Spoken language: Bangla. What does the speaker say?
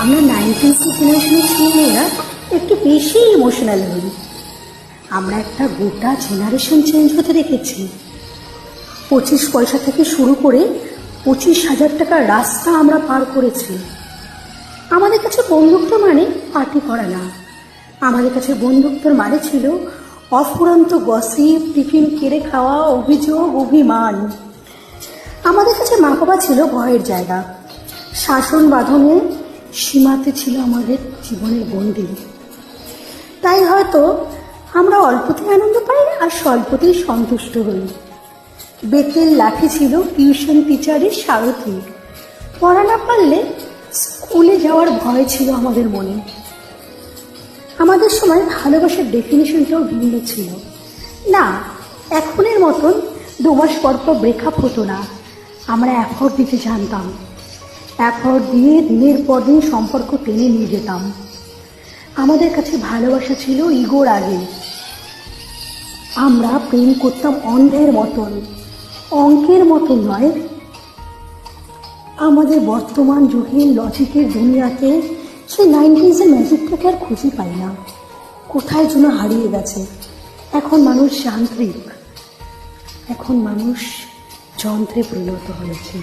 আমরা 90s জেনারেশনের ছেলেমেয়েরা একটু বেশি ইমোশনাল হই। আমরা একটা গোটা জেনারেশন চেঞ্জ হতে দেখেছি। 25 পয়সা থেকে শুরু করে 25,000 টাকার রাস্তা আমরা পার করেছি। আমাদের কাছে বন্ধুত্ব মানে পার্টি করা না, আমাদের কাছে বন্ধুত্বর মানে ছিল অফুরন্ত গসিপ, টিফিন কেড়ে খাওয়া, অভিযোগ, অভিমান। আমাদের কাছে মা বাবা ছিল ভয়ের জায়গা, শাসন বাঁধনে সীমাতে ছিল আমাদের জীবনের বন্দী। তাই হয়তো আমরা অল্পতেই আনন্দ পাই আর স্বল্পতেই সন্তুষ্ট হই। বেতের লাঠি ছিল টিউশন টিচারের সারথি, পড়া না পারলে স্কুলে যাওয়ার ভয় ছিল আমাদের মনে। আমাদের সময় ভালোবাসার ডেফিনিশনটাও ভিন্ন ছিল না, এখনের মতন 2 মাস পর পর ব্রেকআপ হতো না। আমরা এফোর্ট দিতে জানতাম, এফোর্ট দিয়ে দিনের পর দিন সম্পর্ক টেনে নিয়ে যেতাম। আমাদের কাছে ভালোবাসা ছিল ইগোর আগে। আমরা প্রেম করতাম অন্ধের মতন, অঙ্কের মতন নয়। আমাদের বর্তমান যুগের লজিকের দুনিয়াতে সেই 90s ম্যাজিকটাকে আর খুঁজে পাই না, কোথায় যেন হারিয়ে গেছে। এখন মানুষ যান্ত্রিক, এখন মানুষ যন্ত্রে পরিণত হয়েছে।